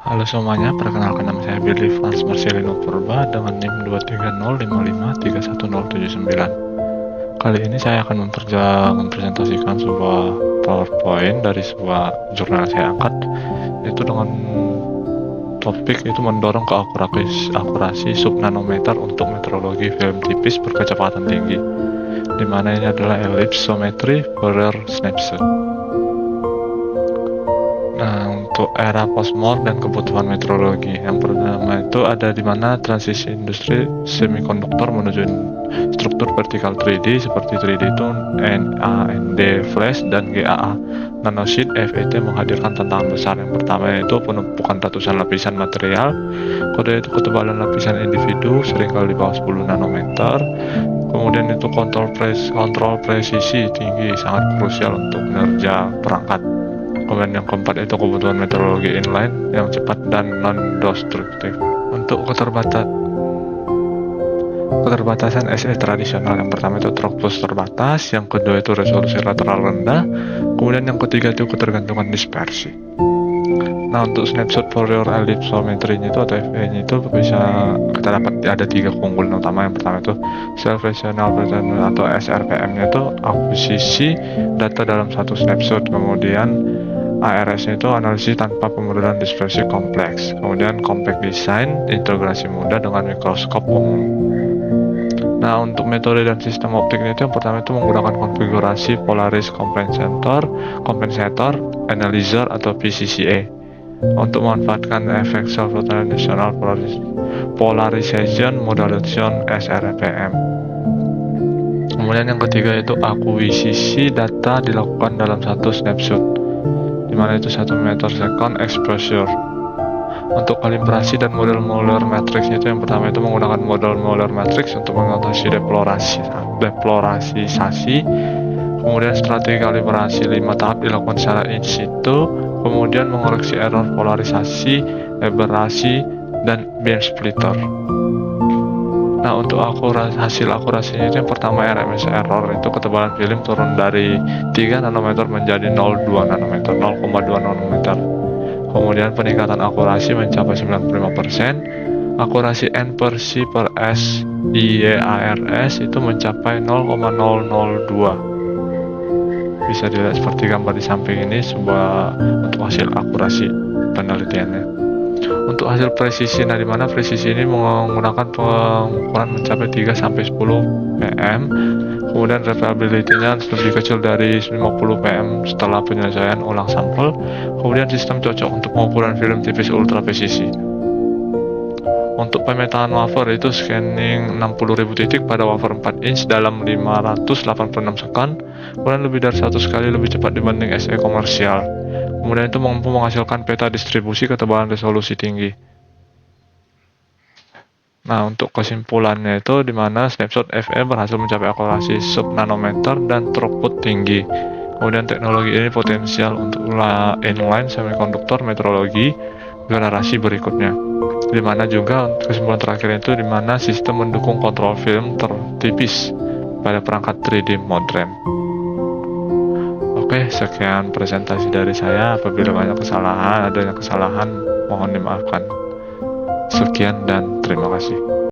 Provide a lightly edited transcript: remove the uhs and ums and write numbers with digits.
Halo semuanya, perkenalkan nama saya Billy Frans Marcelino Purba dengan NIM 23055310079. Kali ini saya akan mempresentasikan sebuah PowerPoint dari sebuah jurnal yang saya angkat, yaitu dengan topik itu mendorong akurasi subnanometer untuk metrologi film tipis berkecepatan tinggi, di mana ini adalah ellipsometry Fourier snapshot. Nah, untuk era postmodern dan kebutuhan metrologi, yang pertama itu ada di mana transisi industri semikonduktor menuju struktur vertikal 3D seperti 3D Tone, NAND flash, dan GAA nanosheet FET menghadirkan tantangan besar. Yang pertama yaitu penumpukan ratusan lapisan material, kode itu ketebalan lapisan individu seringkali di bawah 10 nanometer. Kemudian itu kontrol presisi tinggi sangat krusial untuk kinerja perangkat. Kemudian yang keempat itu kebutuhan metrologi inline yang cepat dan non-destruktif. Untuk keterbatasan SE tradisional, yang pertama itu throughput terbatas, yang kedua itu resolusi lateral rendah, kemudian yang ketiga itu ketergantungan dispersi. Nah, untuk snapshot Fourier ellipsometry-nya itu atau FE-nya itu bisa kita dapat ada tiga keunggulan utama. Yang pertama itu self-rational pattern atau SRPM-nya itu akuisisi data dalam satu snapshot, kemudian ARS-nya itu analisis tanpa pemodelan dispersi kompleks, kemudian compact design, integrasi mudah dengan mikroskop umum. Nah, untuk metode dan sistem optiknya itu yang pertama itu menggunakan konfigurasi Polaris Compensator Analyzer atau PCCA untuk memanfaatkan efek self-rational polarization modulation SRPM. Kemudian yang ketiga itu akuisisi data dilakukan dalam satu snapshot, dimana itu 1 meter second exposure. Untuk kalibrasi dan model Muller matrix itu yang pertama itu menggunakan model Muller matrix untuk mengatasi depolarisasi. Kemudian strategi kalibrasi 5 tahap dilakukan secara in situ, kemudian mengoreksi error polarisasi, aberrasi, dan beam splitter. Nah, untuk hasil akurasinya itu yang pertama RMS error itu ketebalan film turun dari 3 nanometer menjadi 0,2 nanometer. Kemudian peningkatan akurasi mencapai 95%. Akurasi N per C per S IEARS itu mencapai 0,002. Bisa dilihat seperti gambar di samping ini untuk hasil akurasi penelitiannya. Untuk hasil presisi, nah di mana presisi ini menggunakan pengukuran mencapai 3-10 pm, kemudian reliability-nya lebih kecil dari 50 pm setelah penyelesaian ulang sampel, kemudian sistem cocok untuk pengukuran film tipis ultra presisi. Untuk pemetaan wafer itu scanning 60.000 titik pada wafer 4 inch dalam 586 second, kemudian lebih dari 100 kali lebih cepat dibanding SE komersial. Kemudian itu mampu menghasilkan peta distribusi ketebalan resolusi tinggi. Nah, untuk kesimpulannya itu di mana snapshot FE berhasil mencapai akurasi sub-nanometer dan throughput tinggi. Kemudian teknologi ini potensial untuk inline semikonduktor metrologi generasi berikutnya. Di mana juga kesimpulan terakhir itu di mana sistem mendukung kontrol film tertipis pada perangkat 3D modern. Oke, sekian presentasi dari saya. Apabila adanya kesalahan, mohon dimaafkan. Sekian dan terima kasih.